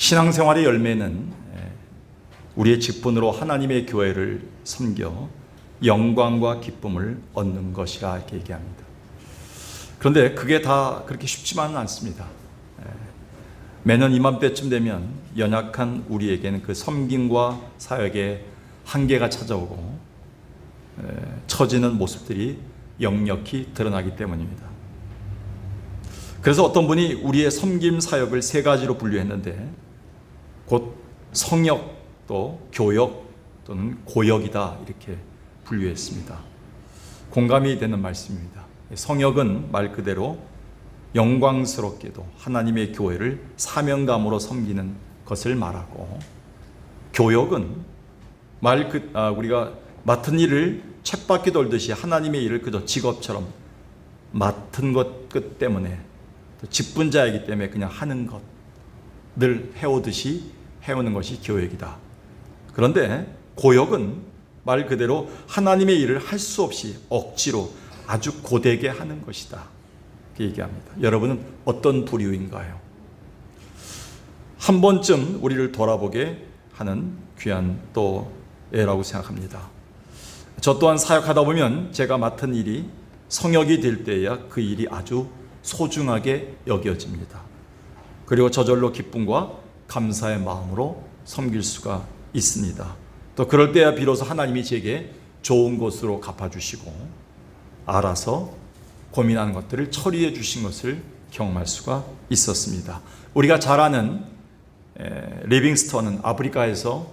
신앙생활의 열매는 우리의 직분으로 하나님의 교회를 섬겨 영광과 기쁨을 얻는 것이라 이렇게 얘기합니다. 그런데 그게 다 그렇게 쉽지만은 않습니다. 매년 이맘때쯤 되면 연약한 우리에게는 그 섬김과 사역의 한계가 찾아오고 처지는 모습들이 역력히 드러나기 때문입니다. 그래서 어떤 분이 우리의 섬김 사역을 세 가지로 분류했는데 곧 성역, 또 교역 또는 고역이다 이렇게 분류했습니다. 공감이 되는 말씀입니다. 성역은 말 그대로 영광스럽게도 하나님의 교회를 사명감으로 섬기는 것을 말하고, 교역은 우리가 맡은 일을 쳇바퀴 돌듯이 하나님의 일을 그저 직업처럼 맡은 것 끝 때문에 직분자이기 때문에 그냥 하는 것 늘 해오듯이 해오는 것이 교역이다. 그런데 고역은 말 그대로 하나님의 일을 할 수 없이 억지로 아주 고되게 하는 것이다 이렇게 얘기합니다. 여러분은 어떤 부류인가요? 한 번쯤 우리를 돌아보게 하는 귀한 또 예라고 생각합니다. 저 또한 사역하다 보면 제가 맡은 일이 성역이 될 때야 그 일이 아주 소중하게 여겨집니다. 그리고 저절로 기쁨과 감사의 마음으로 섬길 수가 있습니다. 또 그럴 때야 비로소 하나님이 제게 좋은 것으로 갚아주시고 알아서 고민하는 것들을 처리해 주신 것을 경험할 수가 있었습니다. 우리가 잘 아는 리빙스턴은 아프리카에서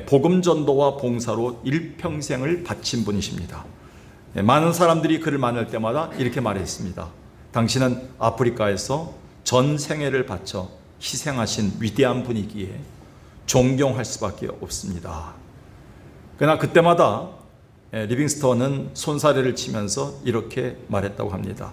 복음 전도와 봉사로 일평생을 바친 분이십니다. 많은 사람들이 그를 만날 때마다 이렇게 말했습니다. 당신은 아프리카에서 전 생애를 바쳐 희생하신 위대한 분이기에 존경할 수밖에 없습니다. 그러나 그때마다 리빙스턴은 손사래를 치면서 이렇게 말했다고 합니다.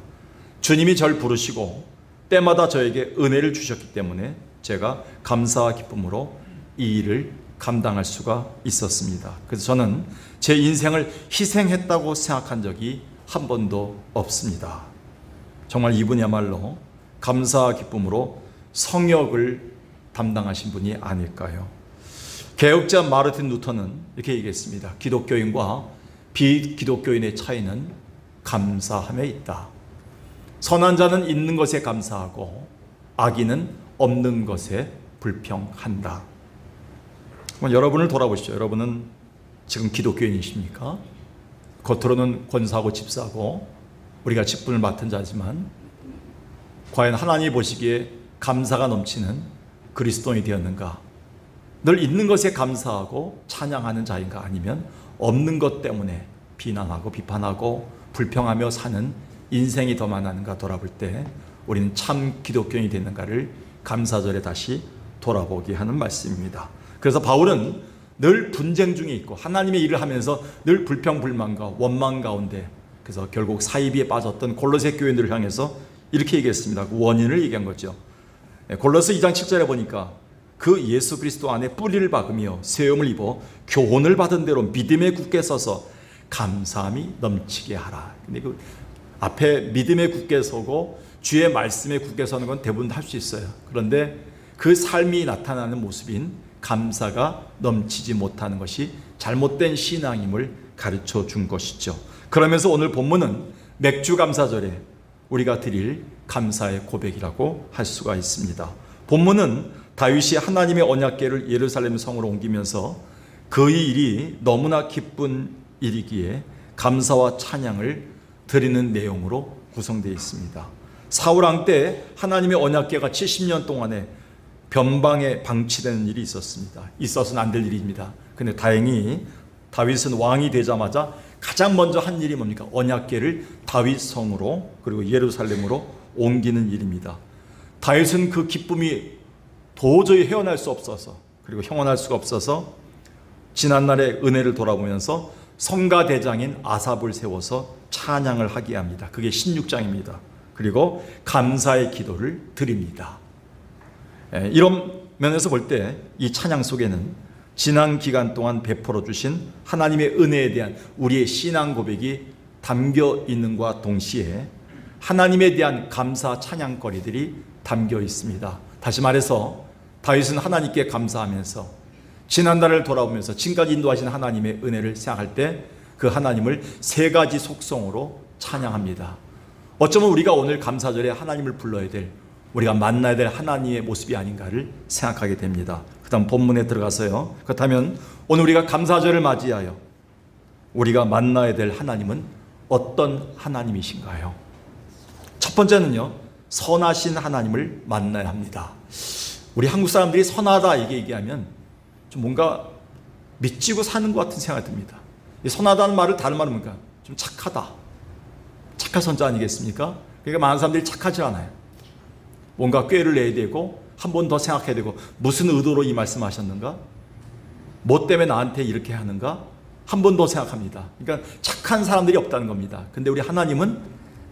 주님이 절 부르시고 때마다 저에게 은혜를 주셨기 때문에 제가 감사와 기쁨으로 이 일을 감당할 수가 있었습니다. 그래서 저는 제 인생을 희생했다고 생각한 적이 한 번도 없습니다. 정말 이분이야말로 감사와 기쁨으로 성역을 담당하신 분이 아닐까요? 개혁자 마르틴 루터는 이렇게 얘기했습니다. 기독교인과 비기독교인의 차이는 감사함에 있다. 선한 자는 있는 것에 감사하고 악인은 없는 것에 불평한다. 여러분을 돌아보시죠. 여러분은 지금 기독교인이십니까? 겉으로는 권사하고 집사하고 우리가 직분을 맡은 자지만 과연 하나님이 보시기에 감사가 넘치는 그리스도인이 되었는가? 늘 있는 것에 감사하고 찬양하는 자인가? 아니면 없는 것 때문에 비난하고 비판하고 불평하며 사는 인생이 더 많았는가 돌아볼 때 우리는 참 기독교인이 됐는가를 감사절에 다시 돌아보게 하는 말씀입니다. 그래서 바울은 늘 분쟁 중에 있고 하나님의 일을 하면서 늘 불평불만과 원망 가운데, 그래서 결국 사이비에 빠졌던 골로새 교인들을 향해서 이렇게 얘기했습니다. 그 원인을 얘기한 거죠. 골로새 2장 7절에 보니까 그 예수 그리스도 안에 뿌리를 박으며 세움을 입어 교훈을 받은 대로 믿음에 굳게 서서 감사함이 넘치게 하라. 근데 그 앞에 믿음에 굳게 서고 주의 말씀에 굳게 서는 건 대부분 할 수 있어요. 그런데 그 삶이 나타나는 모습인 감사가 넘치지 못하는 것이 잘못된 신앙임을 가르쳐 준 것이죠. 그러면서 오늘 본문은 맥주 감사절에 우리가 드릴 감사의 고백이라고 할 수가 있습니다. 본문은 다윗이 하나님의 언약궤를 예루살렘 성으로 옮기면서 그의 일이 너무나 기쁜 일이기에 감사와 찬양을 드리는 내용으로 구성되어 있습니다. 사울 왕 때 하나님의 언약궤가 70년 동안에 변방에 방치되는 일이 있었습니다. 있어서는 안 될 일입니다. 근데 다행히 다윗은 왕이 되자마자 가장 먼저 한 일이 뭡니까? 언약궤를 다윗 성으로 그리고 예루살렘으로 옮기는 일입니다. 다윗은 그 기쁨이 도저히 헤어날 수 없어서, 그리고 형언할 수가 없어서 지난날의 은혜를 돌아보면서 성가대장인 아삽을 세워서 찬양을 하게 합니다. 그게 16장입니다. 그리고 감사의 기도를 드립니다. 이런 면에서 볼 때 이 찬양 속에는 지난 기간 동안 베풀어 주신 하나님의 은혜에 대한 우리의 신앙 고백이 담겨 있는과 동시에 하나님에 대한 감사 찬양거리들이 담겨 있습니다. 다시 말해서 다윗은 하나님께 감사하면서 지난날을 돌아보면서 지금까지 인도하신 하나님의 은혜를 생각할 때 그 하나님을 세 가지 속성으로 찬양합니다. 어쩌면 우리가 오늘 감사절에 하나님을 불러야 될, 우리가 만나야 될 하나님의 모습이 아닌가를 생각하게 됩니다. 그 다음 본문에 들어가서요, 그렇다면 오늘 우리가 감사절을 맞이하여 우리가 만나야 될 하나님은 어떤 하나님이신가요? 첫 번째는요, 선하신 하나님을 만나야 합니다. 우리 한국 사람들이 선하다 이게 얘기하면 좀 뭔가 미치고 사는 것 같은 생각이 듭니다. 이 선하다는 말을 다른 말은 뭔가 좀 착하다, 착한 선자 아니겠습니까? 그러니까 많은 사람들이 착하지 않아요. 뭔가 꾀를 내야 되고 한 번 더 생각해야 되고, 무슨 의도로 이 말씀하셨는가? 뭐 때문에 나한테 이렇게 하는가? 한 번 더 생각합니다. 그러니까 착한 사람들이 없다는 겁니다. 근데 우리 하나님은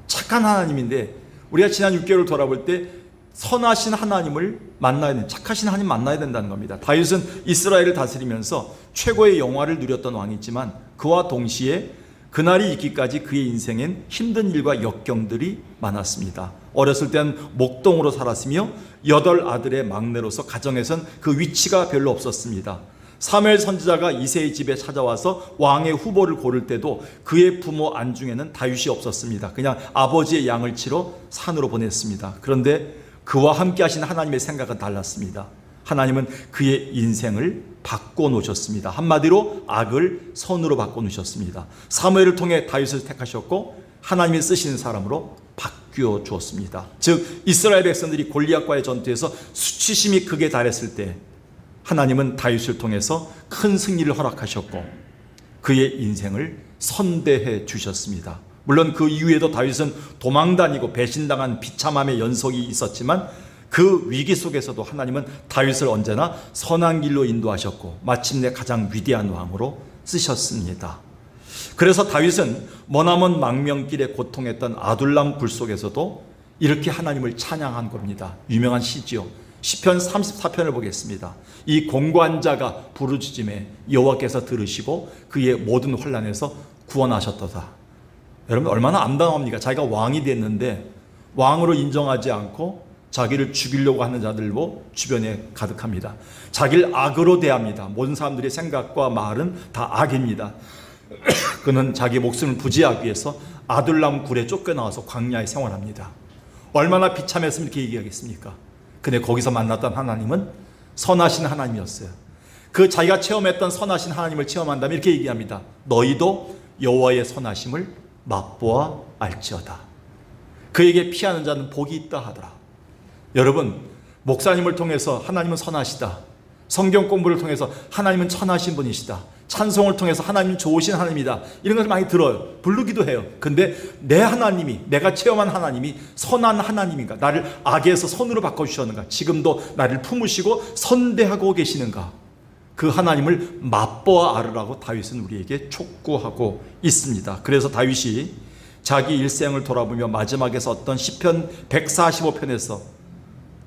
착한 하나님인데, 우리가 지난 6개월을 돌아볼 때 선하신 하나님을 만나야 된다, 착하신 하나님 만나야 된다는 겁니다. 다윗은 이스라엘을 다스리면서 최고의 영화를 누렸던 왕이지만 그와 동시에 그날이 있기까지 그의 인생엔 힘든 일과 역경들이 많았습니다. 어렸을 때는 목동으로 살았으며 8 아들의 막내로서 가정에선 그 위치가 별로 없었습니다. 사무엘 선지자가 이새의 집에 찾아와서 왕의 후보를 고를 때도 그의 부모 안중에는 다윗이 없었습니다. 그냥 아버지의 양을 치러 산으로 보냈습니다. 그런데 그와 함께 하신 하나님의 생각은 달랐습니다. 하나님은 그의 인생을 바꿔놓으셨습니다. 한마디로 악을 선으로 바꿔놓으셨습니다. 사무엘을 통해 다윗을 택하셨고 하나님이 쓰시는 사람으로 바뀌어 주었습니다. 즉 이스라엘 백성들이 골리앗과의 전투에서 수치심이 극에 달했을 때 하나님은 다윗을 통해서 큰 승리를 허락하셨고 그의 인생을 선대해 주셨습니다. 물론 그 이후에도 다윗은 도망다니고 배신당한 비참함의 연속이 있었지만 그 위기 속에서도 하나님은 다윗을 언제나 선한 길로 인도하셨고 마침내 가장 위대한 왕으로 쓰셨습니다. 그래서 다윗은 머나먼 망명길에 고통했던 아둘람 굴 속에서도 이렇게 하나님을 찬양한 겁니다. 유명한 시지요. 시편 34편을 보겠습니다. 이 공고한 자가 부르짖음에 여호와께서 들으시고 그의 모든 환난에서 구원하셨도다. 여러분 얼마나 암담합니까? 자기가 왕이 됐는데 왕으로 인정하지 않고 자기를 죽이려고 하는 자들로 주변에 가득합니다. 자기를 악으로 대합니다. 모든 사람들의 생각과 말은 다 악입니다. 그는 자기 목숨을 부지하기 위해서 아둘람 굴에 쫓겨나와서 광야에 생활합니다. 얼마나 비참했으면 이렇게 얘기하겠습니까? 근데 거기서 만났던 하나님은 선하신 하나님이었어요. 그 자기가 체험했던 선하신 하나님을 체험한다면 이렇게 얘기합니다. 너희도 여호와의 선하심을 맛보아 알지어다. 그에게 피하는 자는 복이 있다 하더라. 여러분, 목사님을 통해서 하나님은 선하시다, 성경 공부를 통해서 하나님은 선하신 분이시다, 찬송을 통해서 하나님은 좋으신 하나님이다, 이런 것을 많이 들어요. 부르기도 해요. 근데 내 하나님이, 내가 체험한 하나님이 선한 하나님인가? 나를 악에서 선으로 바꿔주셨는가? 지금도 나를 품으시고 선대하고 계시는가? 그 하나님을 맛보아 알으라고 다윗은 우리에게 촉구하고 있습니다. 그래서 다윗이 자기 일생을 돌아보며 마지막에 썼던 시편 145편에서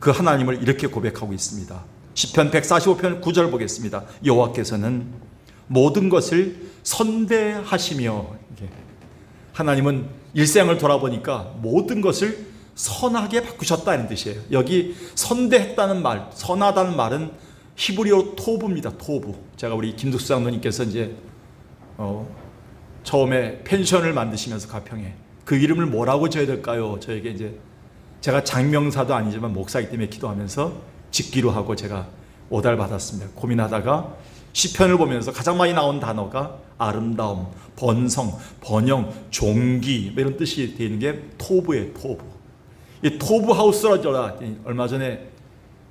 그 하나님을 이렇게 고백하고 있습니다. 시편 145편 9절 보겠습니다. 여호와께서는 모든 것을 선대하시며, 하나님은 일생을 돌아보니까 모든 것을 선하게 바꾸셨다는 뜻이에요. 여기 선대했다는 말, 선하다는 말은 히브리어 토부입니다. 토부. 제가 우리 김득수 장로님께서 이제 처음에 펜션을 만드시면서 가평에 그 이름을 뭐라고 지어야 될까요? 저에게 이제 제가 장명사도 아니지만 목사이기 때문에 기도하면서 짓기로 하고 제가 오달 받았습니다. 고민하다가 시편을 보면서 가장 많이 나온 단어가 아름다움, 번성, 번영, 종기 이런 뜻이 되는 게 토부예요. 토부. 이 토부 하우스라 얼마 전에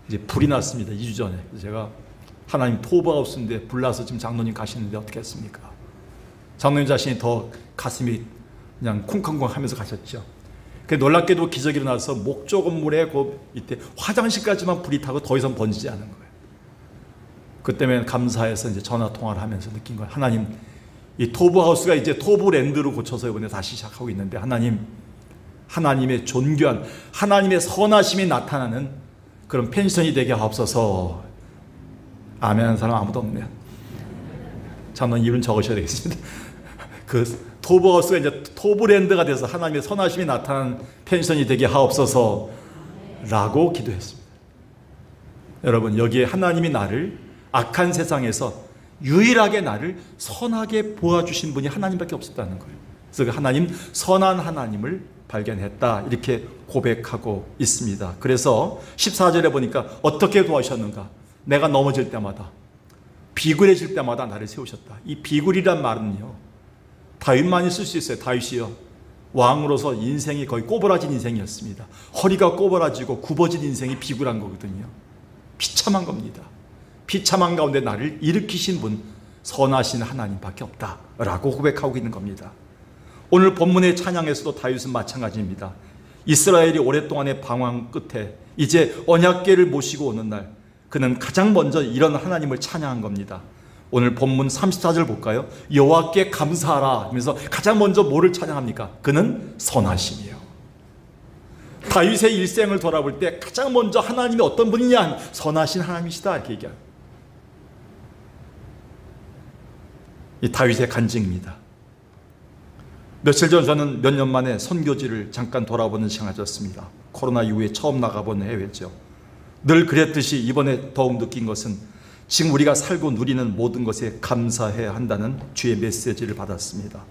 이제 불이 났습니다. 2주 전에. 그래서 제가 하나님 토부 하우스인데 불나서 지금 장로님 가시는데 어떻게 했습니까? 장로님 자신이 더 가슴이 그냥 쿵쾅쿵 하면서 가셨죠. 놀랍게도 기적이 일어나서 목조 건물에 그 밑에 화장실까지만 불이 타고 더 이상 번지지 않은 거예요. 그때문에 감사해서 이제 전화 통화를 하면서 느낀 거예요. 하나님, 이 토부 하우스가 이제 토부 랜드로 고쳐서 이번에 다시 시작하고 있는데 하나님, 하나님의 존귀한 하나님의 선하심이 나타나는 그런 펜션이 되게 하옵소서. 아멘 하는 사람 아무도 없네요. 장로님 이름 적으셔야 되겠습니다. 그 토브하우스가 이제 토브랜드가 돼서 하나님의 선하심이 나타나는 펜션이 되게 하옵소서 라고 기도했습니다. 여러분, 여기에 하나님이 나를 악한 세상에서 유일하게 나를 선하게 보아주신 분이 하나님밖에 없었다는 거예요. 그래서 그 하나님, 선한 하나님을 발견했다, 이렇게 고백하고 있습니다. 그래서 14절에 보니까 어떻게 도와주셨는가? 내가 넘어질 때마다, 비굴해질 때마다 나를 세우셨다. 이 비굴이란 말은요, 다윗만이 쓸 수 있어요. 다윗이요, 왕으로서 인생이 거의 꼬부라진 인생이었습니다. 허리가 꼬부라지고 굽어진 인생이 비굴한 거거든요. 비참한 겁니다. 비참한 가운데 나를 일으키신 분, 선하신 하나님밖에 없다라고 고백하고 있는 겁니다. 오늘 본문의 찬양에서도 다윗은 마찬가지입니다. 이스라엘이 오랫동안의 방황 끝에 이제 언약궤를 모시고 오는 날, 그는 가장 먼저 이런 하나님을 찬양한 겁니다. 오늘 본문 34절 볼까요? 여호와께 감사하라 하면서 가장 먼저 뭐를 찬양합니까? 그는 선하심이요. 다윗의 일생을 돌아볼 때 가장 먼저 하나님이 어떤 분이냐? 선하신 하나님이시다, 이렇게 얘기합니다. 이 다윗의 간증입니다. 며칠 전 저는 몇 년 만에 선교지를 잠깐 돌아보는 시간을 가졌습니다. 코로나 이후에 처음 나가본 해외죠. 늘 그랬듯이 이번에 더욱 느낀 것은 지금 우리가 살고 누리는 모든 것에 감사해야 한다는 주의 메시지를 받았습니다.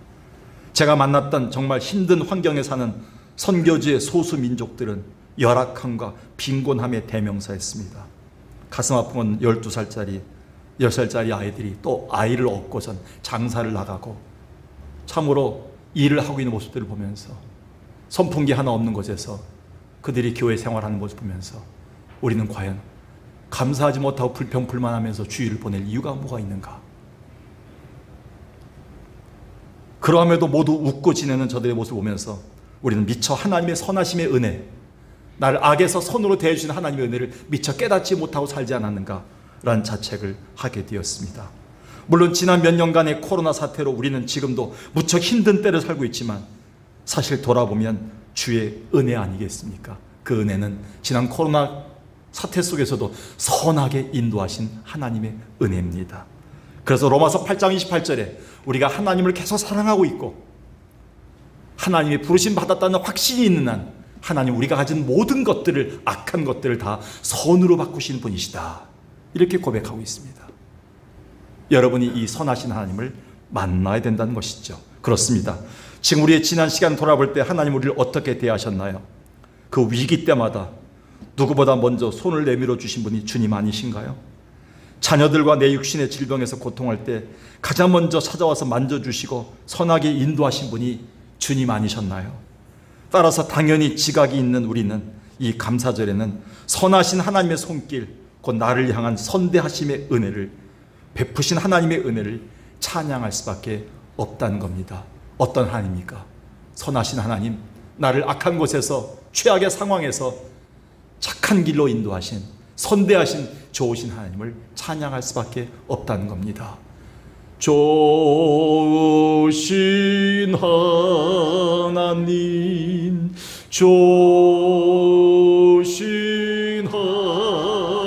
제가 만났던 정말 힘든 환경에 사는 선교지의 소수 민족들은 열악함과 빈곤함의 대명사였습니다. 가슴 아픈 건 12살짜리, 10살짜리 아이들이 또 아이를 얻고선 장사를 나가고 참으로 일을 하고 있는 모습들을 보면서, 선풍기 하나 없는 곳에서 그들이 교회 생활하는 모습을 보면서 우리는 과연 감사하지 못하고 불평불만하면서 주일을 보낼 이유가 뭐가 있는가? 그러함에도 모두 웃고 지내는 저들의 모습을 보면서 우리는 미처 하나님의 선하심의 은혜, 나를 악에서 선으로 대해주시는 하나님의 은혜를 미처 깨닫지 못하고 살지 않았는가라는 자책을 하게 되었습니다. 물론 지난 몇 년간의 코로나 사태로 우리는 지금도 무척 힘든 때를 살고 있지만 사실 돌아보면 주의 은혜 아니겠습니까? 그 은혜는 지난 코로나 사태 속에서도 선하게 인도하신 하나님의 은혜입니다. 그래서 로마서 8장 28절에 우리가 하나님을 계속 사랑하고 있고 하나님의 부르심 받았다는 확신이 있는 한 하나님, 우리가 가진 모든 것들을, 악한 것들을 다 선으로 바꾸시는 분이시다, 이렇게 고백하고 있습니다. 여러분이 이 선하신 하나님을 만나야 된다는 것이죠. 그렇습니다. 지금 우리의 지난 시간 돌아볼 때 하나님 우리를 어떻게 대하셨나요? 그 위기 때마다 누구보다 먼저 손을 내밀어 주신 분이 주님 아니신가요? 자녀들과 내 육신의 질병에서 고통할 때 가장 먼저 찾아와서 만져주시고 선하게 인도하신 분이 주님 아니셨나요? 따라서 당연히 지각이 있는 우리는 이 감사절에는 선하신 하나님의 손길, 곧 나를 향한 선대하심의 은혜를, 베푸신 하나님의 은혜를 찬양할 수밖에 없다는 겁니다. 어떤 하나님입니까? 선하신 하나님, 나를 악한 곳에서, 최악의 상황에서 착한 길로 인도하신, 선대하신 좋으신 하나님을 찬양할 수밖에 없다는 겁니다. 좋으신 하나님, 좋으신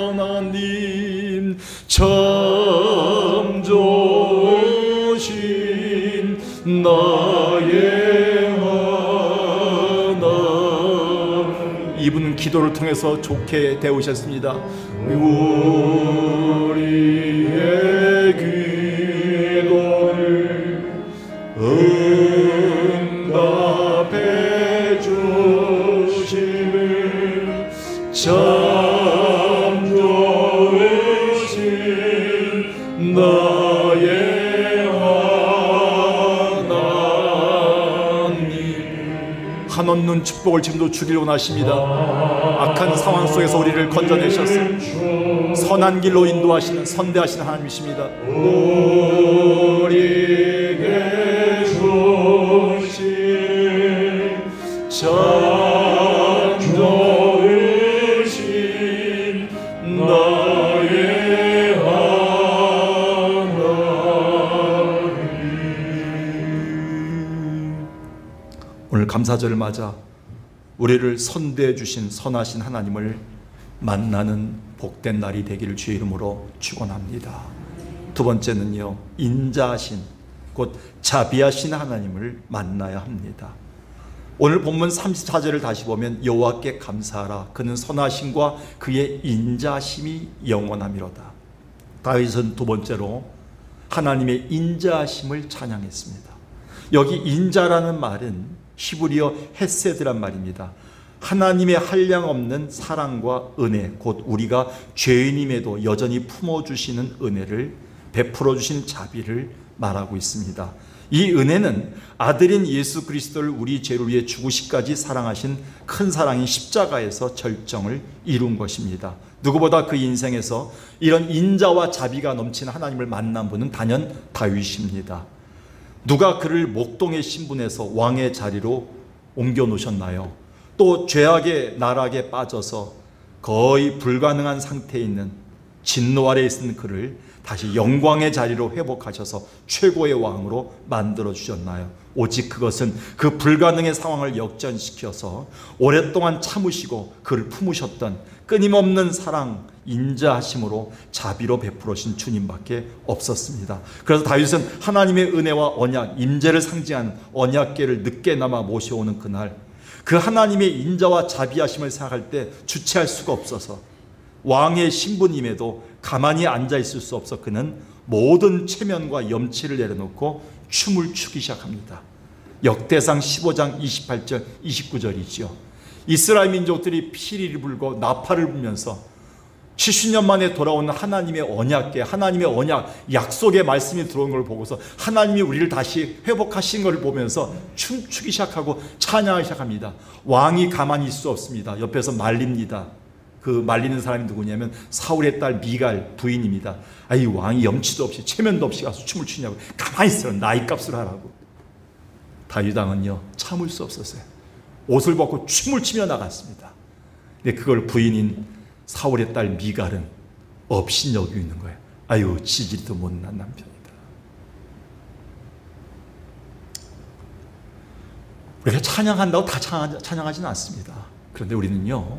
하나님, 참 좋으신 나의 하나님. 이분은 기도를 통해서 좋게 되오셨습니다. 우리의 기도를 응답해 주심을 참 좋으신 나의 하나님. 한없는 축복을 지금도 주기를 원하십니다. 악한 상황 속에서 우리를 건져내셨습니다. 선한 길로 인도하시는 선대하시는 하나님이십니다. 우리에게 주신 참 좋으신 나의 하나님. 오늘 감사절을 맞아 우리를 선대해 주신 선하신 하나님을 만나는 복된 날이 되기를 주의 이름으로 축원합니다. 두 번째는요, 인자하신, 곧 자비하신 하나님을 만나야 합니다. 오늘 본문 34절을 다시 보면 여호와께 감사하라. 그는 선하심과 그의 인자심이 영원함이로다. 다윗은 두 번째로 하나님의 인자심을 찬양했습니다. 여기 인자라는 말은 히브리어 헤세드란 말입니다. 하나님의 한량없는 사랑과 은혜, 곧 우리가 죄인임에도 여전히 품어주시는 은혜를 베풀어 주신 자비를 말하고 있습니다. 이 은혜는 아들인 예수 그리스도를 우리 죄를 위해 죽으시기까지 사랑하신 큰 사랑인 십자가에서 절정을 이룬 것입니다. 누구보다 그 인생에서 이런 인자와 자비가 넘치는 하나님을 만난 분은 단연 다윗입니다. 누가 그를 목동의 신분에서 왕의 자리로 옮겨 놓으셨나요? 또 죄악의 나락에 빠져서 거의 불가능한 상태에 있는 진노 아래에 있는 그를 다시 영광의 자리로 회복하셔서 최고의 왕으로 만들어 주셨나요? 오직 그것은 그 불가능의 상황을 역전시켜서 오랫동안 참으시고 그를 품으셨던 끊임없는 사랑, 인자하심으로 자비로 베풀어 주신 주님밖에 없었습니다. 그래서 다윗은 하나님의 은혜와 언약, 임재를 상징하는 언약궤를 늦게나마 모셔오는 그날, 그 하나님의 인자와 자비하심을 생각할 때 주체할 수가 없어서 왕의 신분임에도 가만히 앉아있을 수 없어 그는 모든 체면과 염치를 내려놓고 춤을 추기 시작합니다. 역대상 15장 28절 29절이지요. 이스라엘 민족들이 피리를 불고 나팔을 불면서 70년 만에 돌아오는 하나님의 언약궤, 하나님의 언약, 약속의 말씀이 들어온 걸 보고서 하나님이 우리를 다시 회복하신 것을 보면서 춤추기 시작하고 찬양하기 시작합니다. 왕이 가만히 있을 수 없습니다. 옆에서 말립니다. 그 말리는 사람이 누구냐면 사울의 딸 미갈 부인입니다. 이 왕이 염치도 없이 체면도 없이 가서 춤을 추냐고. 가만히 있으라, 나이 값을 하라고. 다윗 왕은요 참을 수 없었어요. 옷을 벗고 춤을 추며 나갔습니다. 근데 그걸 부인인 사울의 딸 미갈은 업신여기고 있는 거예요. 아유, 지질도 못난 남편이다. 우리가 찬양한다고 다 찬양하지는 않습니다. 그런데 우리는요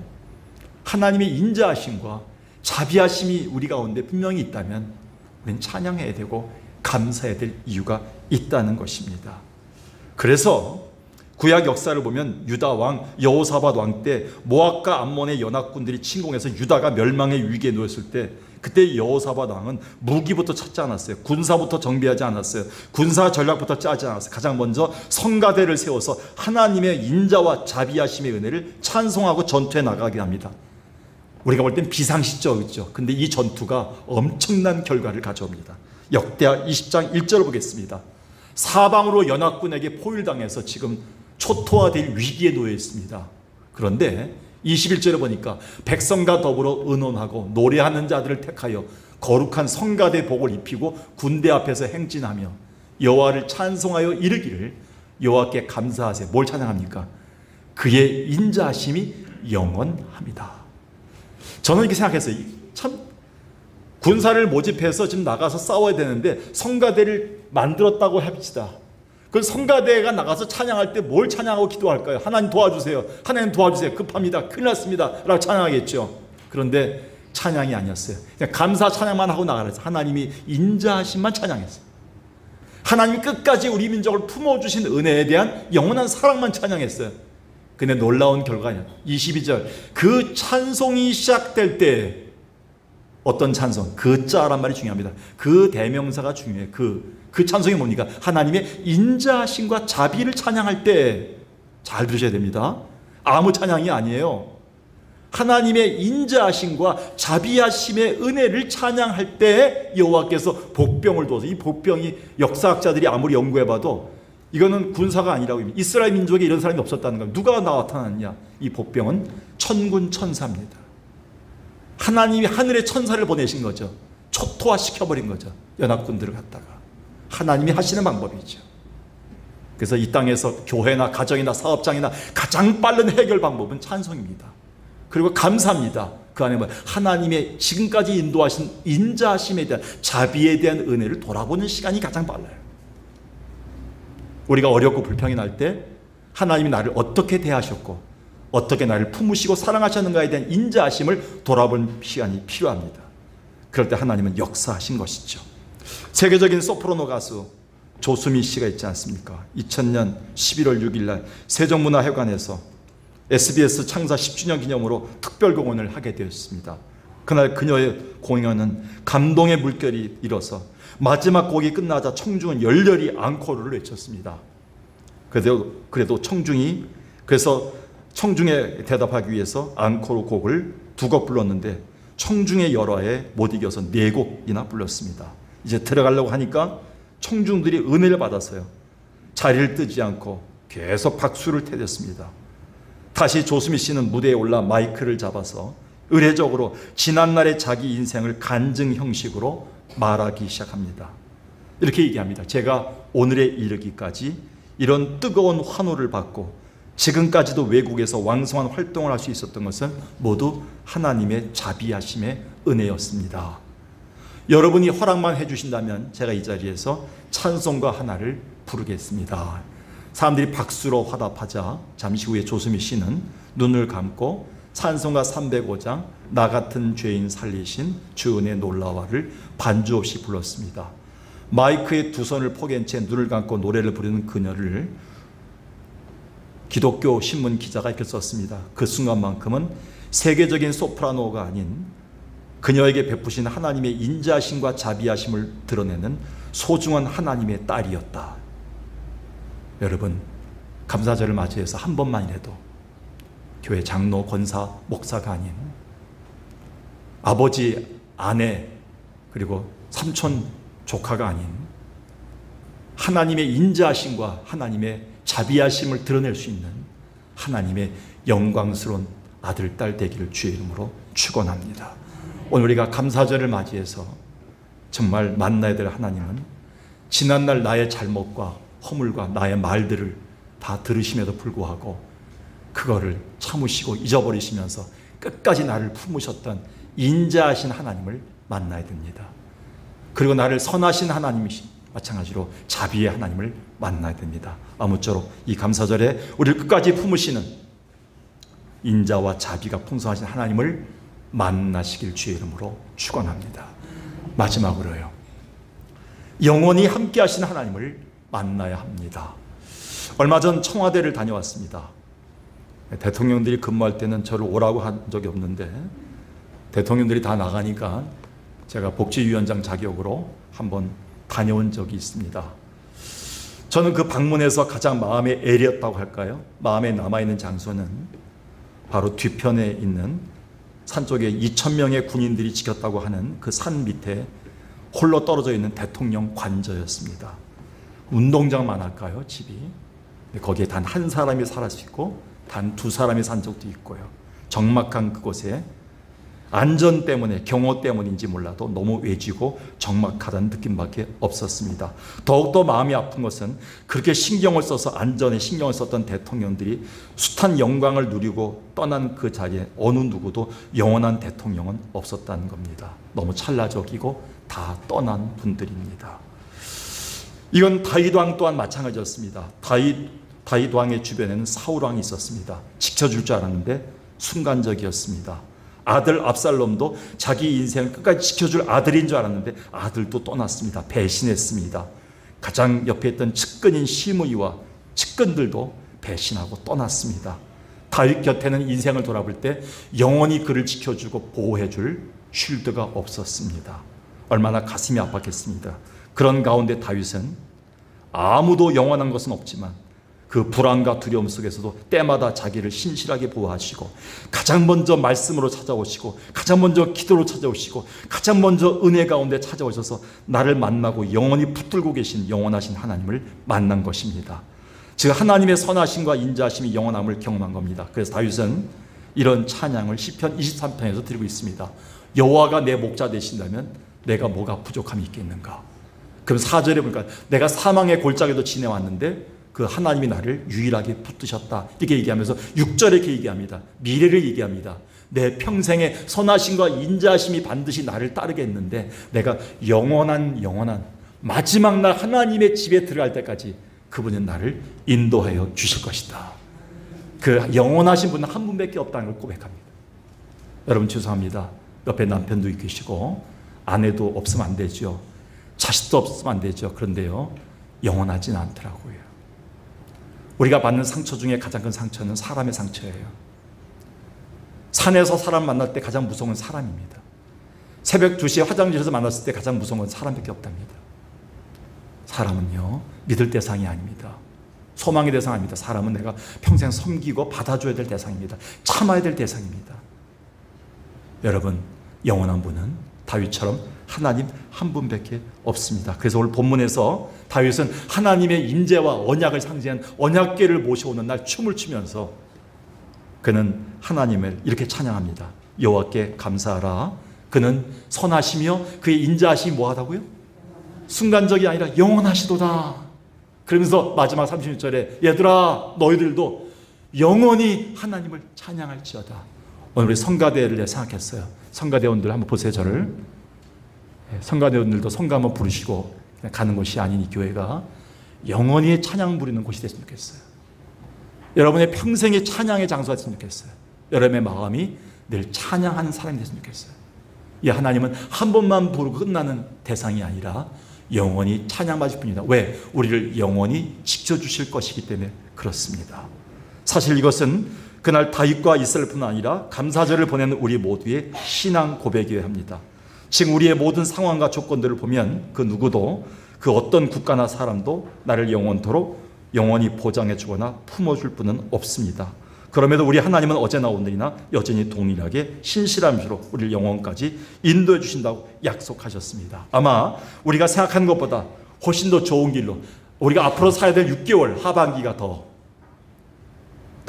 하나님의 인자하심과 자비하심이 우리 가운데 분명히 있다면 우리는 찬양해야 되고 감사해야 될 이유가 있다는 것입니다. 그래서 구약 역사를 보면 유다 왕 여호사밧 왕 때 모압과 암몬의 연합군들이 침공해서 유다가 멸망의 위기에 놓였을 때 그때 여호사밧 왕은 무기부터 찾지 않았어요. 군사부터 정비하지 않았어요. 군사 전략부터 짜지 않았어요. 가장 먼저 성가대를 세워서 하나님의 인자와 자비하심의 은혜를 찬송하고 전투에 나가게 합니다. 우리가 볼 땐 비상시적이죠. 근데 이 전투가 엄청난 결과를 가져옵니다. 역대하 20장 1절을 보겠습니다. 사방으로 연합군에게 포위당해서 지금 초토화될 위기에 놓여 있습니다. 그런데 21절에 보니까 백성과 더불어 의논하고 노래하는 자들을 택하여 거룩한 성가대 복을 입히고 군대 앞에서 행진하며 여호와를 찬송하여 이르기를 여호와께 감사하세. 뭘 찬양합니까? 그의 인자하심이 영원합니다. 저는 이렇게 생각했어요. 참 군사를 모집해서 지금 나가서 싸워야 되는데 성가대를 만들었다고 합시다. 그 성가대가 나가서 찬양할 때 뭘 찬양하고 기도할까요? 하나님 도와주세요. 하나님 도와주세요. 급합니다. 큰일 났습니다. 라고 찬양하겠죠. 그런데 찬양이 아니었어요. 그냥 감사 찬양만 하고 나가랬어요. 하나님이 인자하심만 찬양했어요. 하나님이 끝까지 우리 민족을 품어주신 은혜에 대한 영원한 사랑만 찬양했어요. 근데 놀라운 결과냐? 22절 그 찬송이 시작될 때 어떤 찬송? 그 자란 말이 중요합니다. 그 대명사가 중요해요. 그 찬송이 뭡니까? 하나님의 인자하심과 자비를 찬양할 때 잘 들으셔야 됩니다. 아무 찬양이 아니에요. 하나님의 인자하심과 자비하심의 은혜를 찬양할 때 여호와께서 복병을 두어서, 이 복병이 역사학자들이 아무리 연구해봐도 이거는 군사가 아니라고 합니다. 이스라엘 민족에 이런 사람이 없었다는 겁니다. 누가 나타났냐? 이 복병은 천군 천사입니다. 하나님이 하늘의 천사를 보내신 거죠. 초토화시켜버린 거죠. 연합군들을 갖다가. 하나님이 하시는 방법이죠. 그래서 이 땅에서 교회나 가정이나 사업장이나 가장 빠른 해결 방법은 찬송입니다. 그리고 감사합니다. 그 안에 하나님의 지금까지 인도하신 인자하심에 대한, 자비에 대한 은혜를 돌아보는 시간이 가장 빨라요. 우리가 어렵고 불평이 날 때 하나님이 나를 어떻게 대하셨고 어떻게 나를 품으시고 사랑하셨는가에 대한 인자하심을 돌아보는 시간이 필요합니다. 그럴 때 하나님은 역사하신 것이죠. 세계적인 소프라노 가수 조수미 씨가 있지 않습니까? 2000년 11월 6일 날 세종문화회관에서 SBS 창사 10주년 기념으로 특별 공연을 하게 되었습니다. 그날 그녀의 공연은 감동의 물결이 일어서 마지막 곡이 끝나자 청중은 열렬히 앙코르를 외쳤습니다. 그래도 청중에 대답하기 위해서 앙코르 곡을 2곡 불렀는데 청중의 열화에 못 이겨서 4곡이나 불렀습니다. 이제 들어가려고 하니까 청중들이 은혜를 받아서요, 자리를 뜨지 않고 계속 박수를 때렸습니다. 다시 조수미 씨는 무대에 올라 마이크를 잡아서 의례적으로 지난날의 자기 인생을 간증 형식으로 말하기 시작합니다. 이렇게 얘기합니다. 제가 오늘에 이르기까지 이런 뜨거운 환호를 받고 지금까지도 외국에서 왕성한 활동을 할 수 있었던 것은 모두 하나님의 자비하심의 은혜였습니다. 여러분이 허락만 해주신다면 제가 이 자리에서 찬송가 하나를 부르겠습니다. 사람들이 박수로 화답하자 잠시 후에 조수미 씨는 눈을 감고 찬송가 305장 나 같은 죄인 살리신 주 은혜 놀라와를 반주 없이 불렀습니다. 마이크에 2손을 포갠 채 눈을 감고 노래를 부르는 그녀를 기독교 신문 기자가 이렇게 썼습니다. 그 순간만큼은 세계적인 소프라노가 아닌 그녀에게 베푸신 하나님의 인자하심과 자비하심을 드러내는 소중한 하나님의 딸이었다. 여러분, 감사절을 맞이해서 한 번만이라도 교회 장로, 권사, 목사가 아닌 아버지, 아내, 그리고 삼촌, 조카가 아닌 하나님의 인자하심과 하나님의 자비하심을 드러낼 수 있는 하나님의 영광스러운 아들, 딸 되기를 주의 이름으로 축원합니다. 오늘 우리가 감사절을 맞이해서 정말 만나야 될 하나님은 지난날 나의 잘못과 허물과 나의 말들을 다 들으심에도 불구하고 그거를 참으시고 잊어버리시면서 끝까지 나를 품으셨던 인자하신 하나님을 만나야 됩니다. 그리고 나를 선하신 하나님이시 마찬가지로 자비의 하나님을 만나야 됩니다. 아무쪼록 이 감사절에 우리를 끝까지 품으시는 인자와 자비가 풍성하신 하나님을 만나시길 주의 이름으로 축원합니다. 마지막으로요, 영원히 함께 하신 하나님을 만나야 합니다. 얼마 전 청와대를 다녀왔습니다. 대통령들이 근무할 때는 저를 오라고 한 적이 없는데 대통령들이 다 나가니까 제가 복지위원장 자격으로 한번 다녀온 적이 있습니다. 저는 그 방문에서 가장 마음에 애렸다고 할까요? 마음에 남아있는 장소는 바로 뒤편에 있는 산 쪽에 2,000명의 군인들이 지켰다고 하는 그 산 밑에 홀로 떨어져 있는 대통령 관저였습니다. 운동장만 할까요, 집이? 거기에 단 한 사람이 살 수 있고 단 2사람이 산 적도 있고요. 적막한 그곳에 안전 때문에, 경호 때문인지 몰라도 너무 외지고 적막하다는 느낌밖에 없었습니다. 더욱더 마음이 아픈 것은 그렇게 신경을 써서 안전에 신경을 썼던 대통령들이 숱한 영광을 누리고 떠난 그 자리에 어느 누구도 영원한 대통령은 없었다는 겁니다. 너무 찰나적이고 다 떠난 분들입니다. 이건 다윗 왕 또한 마찬가지였습니다. 다윗 왕의 주변에는 사울 왕이 있었습니다. 지켜줄 줄 알았는데 순간적이었습니다. 아들 압살롬도 자기 인생을 끝까지 지켜줄 아들인 줄 알았는데 아들도 떠났습니다. 배신했습니다. 가장 옆에 있던 측근인 시므이와 측근들도 배신하고 떠났습니다. 다윗 곁에는 인생을 돌아볼 때 영원히 그를 지켜주고 보호해줄 쉴드가 없었습니다. 얼마나 가슴이 아팠겠습니다. 그런 가운데 다윗은 아무도 영원한 것은 없지만 그 불안과 두려움 속에서도 때마다 자기를 신실하게 보호하시고 가장 먼저 말씀으로 찾아오시고 가장 먼저 기도로 찾아오시고 가장 먼저 은혜 가운데 찾아오셔서 나를 만나고 영원히 붙들고 계신 영원하신 하나님을 만난 것입니다. 즉 하나님의 선하심과 인자하심이 영원함을 경험한 겁니다. 그래서 다윗은 이런 찬양을 시편 23편에서 드리고 있습니다. 여호와가 내 목자 되신다면 내가 뭐가 부족함이 있겠는가. 그럼 4절에 보니까 내가 사망의 골짜기도 지내왔는데 그 하나님이 나를 유일하게 붙드셨다 이렇게 얘기하면서 6절에 이렇게 얘기합니다. 미래를 얘기합니다. 내 평생의 선하심과 인자하심이 반드시 나를 따르겠는데 내가 영원한 마지막 날 하나님의 집에 들어갈 때까지 그분은 나를 인도하여 주실 것이다. 그 영원하신 분은 한 분밖에 없다는 걸 고백합니다. 여러분 죄송합니다. 옆에 남편도 계시고 아내도 없으면 안 되죠. 자식도 없으면 안 되죠. 그런데요, 영원하진 않더라고요. 우리가 받는 상처 중에 가장 큰 상처는 사람의 상처예요. 산에서 사람 만날 때 가장 무서운 건 사람입니다. 새벽 2시에 화장실에서 만났을 때 가장 무서운 건 사람밖에 없답니다. 사람은요, 믿을 대상이 아닙니다. 소망의 대상 아닙니다. 사람은 내가 평생 섬기고 받아줘야 될 대상입니다. 참아야 될 대상입니다. 여러분, 영원한 분은 다윗처럼 하나님 한 분밖에 없습니다. 그래서 오늘 본문에서 다윗은 하나님의 임재와 언약을 상징한 언약궤를 모셔오는 날 춤을 추면서 그는 하나님을 이렇게 찬양합니다. 여호와께 감사하라. 그는 선하시며 그의 인자하심이 뭐하다고요? 순간적이 아니라 영원하시도다. 그러면서 마지막 36절에 얘들아 너희들도 영원히 하나님을 찬양할지어다. 오늘 우리 성가대를 생각했어요. 성가대원들 한번 보세요. 저를. 성가대원들도 성가 한번 부르시고 그냥 가는 곳이 아닌 이 교회가 영원히 찬양 부리는 곳이 됐으면 좋겠어요. 여러분의 평생의 찬양의 장소가 됐으면 좋겠어요. 여러분의 마음이 늘 찬양하는 사람이 됐으면 좋겠어요. 이 하나님은 한 번만 부르고 끝나는 대상이 아니라 영원히 찬양받을 뿐이다. 왜? 우리를 영원히 지켜주실 것이기 때문에 그렇습니다. 사실 이것은 그날 다윗과 이스라엘뿐 아니라 감사절을 보내는 우리 모두의 신앙 고백이어야 합니다. 지금 우리의 모든 상황과 조건들을 보면 그 누구도 그 어떤 국가나 사람도 나를 영원토록 영원히 보장해 주거나 품어줄 분은 없습니다. 그럼에도 우리 하나님은 어제나 오늘이나 여전히 동일하게 신실함으로 우리를 영원까지 인도해 주신다고 약속하셨습니다. 아마 우리가 생각하는 것보다 훨씬 더 좋은 길로 우리가 앞으로 살아야 될 6개월 하반기가 더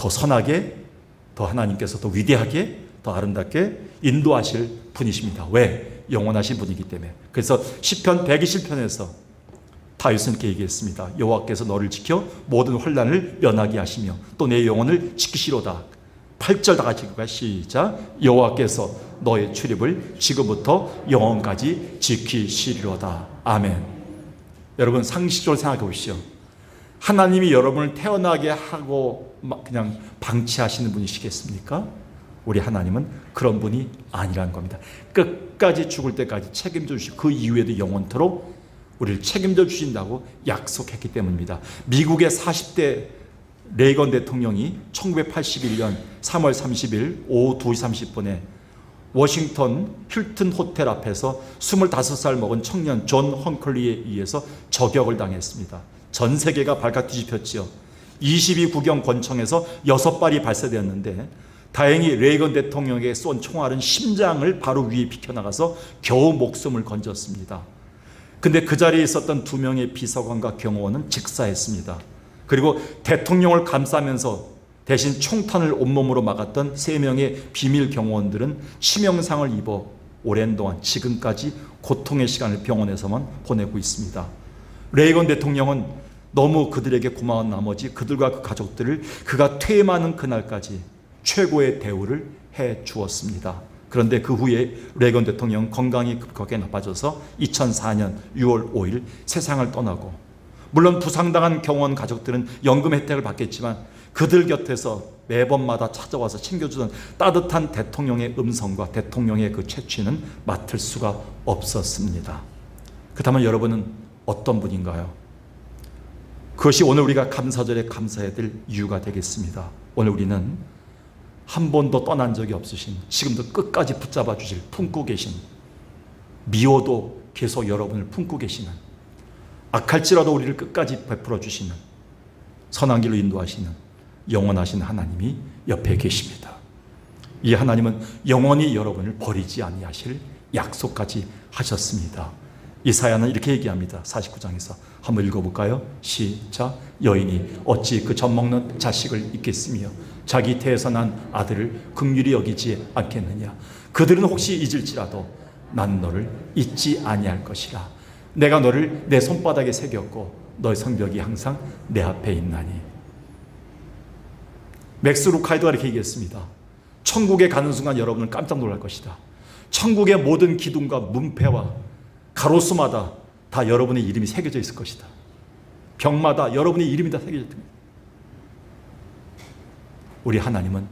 선하게, 더 하나님께서 더 위대하게, 더 아름답게 인도하실 분이십니다. 왜? 영원하신 분이기 때문에. 그래서 시편 120편에서 다윗은 이렇게 얘기했습니다. 여호와께서 너를 지켜 모든 환난을 면하게 하시며 또 내 영혼을 지키시로다. 8절 다 같이 읽을까요? 시작. 여호와께서 너의 출입을 지금부터 영원까지 지키시리로다. 아멘. 여러분 상식적으로 생각해 보시죠. 하나님이 여러분을 태어나게 하고 그냥 방치하시는 분이시겠습니까? 우리 하나님은 그런 분이 아니라는 겁니다. 끝까지 죽을 때까지 책임져 주시고 그 이후에도 영원토록 우리를 책임져 주신다고 약속했기 때문입니다. 미국의 40대 레이건 대통령이 1981년 3월 30일 오후 2시 30분에 워싱턴 힐튼 호텔 앞에서 25살 먹은 청년 존 헝클리에 의해서 저격을 당했습니다. 전 세계가 발칵 뒤집혔지요. 22구경 권총에서 6발이 발사되었는데 다행히 레이건 대통령에게 쏜 총알은 심장을 바로 위에 비켜나가서 겨우 목숨을 건졌습니다. 근데 그 자리에 있었던 2명의 비서관과 경호원은 직사했습니다. 그리고 대통령을 감싸면서 대신 총탄을 온몸으로 막았던 3명의 비밀 경호원들은 치명상을 입어 오랜 동안 지금까지 고통의 시간을 병원에서만 보내고 있습니다. 레이건 대통령은 너무 그들에게 고마운 나머지 그들과 그 가족들을 그가 퇴임하는 그날까지 최고의 대우를 해 주었습니다. 그런데 그 후에 레이건 대통령 건강이 급격하게 나빠져서 2004년 6월 5일 세상을 떠나고, 물론 부상당한 경호원 가족들은 연금 혜택을 받겠지만 그들 곁에서 매번마다 찾아와서 챙겨주던 따뜻한 대통령의 음성과 대통령의 그 채취는 맡을 수가 없었습니다. 그렇다면 여러분은 어떤 분인가요? 그것이 오늘 우리가 감사절에 감사해야 될 이유가 되겠습니다. 오늘 우리는 한 번도 떠난 적이 없으신, 지금도 끝까지 붙잡아 주실, 품고 계신, 미워도 계속 여러분을 품고 계시는, 악할지라도 우리를 끝까지 베풀어 주시는, 선한 길로 인도하시는 영원하신 하나님이 옆에 계십니다. 이 하나님은 영원히 여러분을 버리지 아니하실 약속까지 하셨습니다. 이사야는 이렇게 얘기합니다. 49장에서 한번 읽어볼까요? 시작. 여인이 어찌 그 젖먹는 자식을 잊겠으며 자기 태에서 난 아들을 긍휼히 여기지 않겠느냐. 그들은 혹시 잊을지라도 난 너를 잊지 아니할 것이라. 내가 너를 내 손바닥에 새겼고 너의 성벽이 항상 내 앞에 있나니. 맥스 루카이도가 이렇게 얘기했습니다. 천국에 가는 순간 여러분은 깜짝 놀랄 것이다. 천국의 모든 기둥과 문패와 가로수마다 다 여러분의 이름이 새겨져 있을 것이다. 벽마다 여러분의 이름이 다 새겨져 있다. 우리 하나님은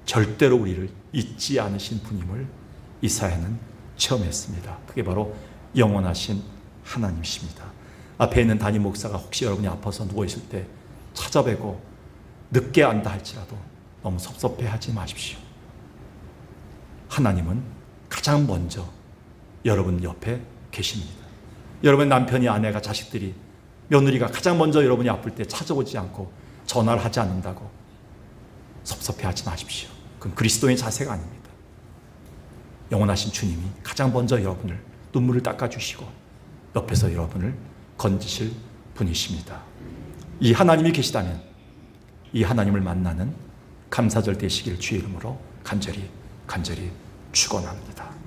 절대로 우리를 잊지 않으신 분임을 이사야는 체험했습니다. 그게 바로 영원하신 하나님이십니다. 앞에 있는 담임 목사가 혹시 여러분이 아파서 누워있을 때 찾아뵈고 늦게 안다 할지라도 너무 섭섭해하지 마십시오. 하나님은 가장 먼저 여러분 옆에 계십니다. 여러분 남편이, 아내가, 자식들이, 며느리가 가장 먼저 여러분이 아플 때 찾아오지 않고 전화를 하지 않는다고 섭섭해하지 마십시오. 그건 그리스도의 자세가 아닙니다. 영원하신 주님이 가장 먼저 여러분을 눈물을 닦아주시고 옆에서 여러분을 건지실 분이십니다. 이 하나님이 계시다면 이 하나님을 만나는 감사절 되시길 주의 이름으로 간절히 축원합니다.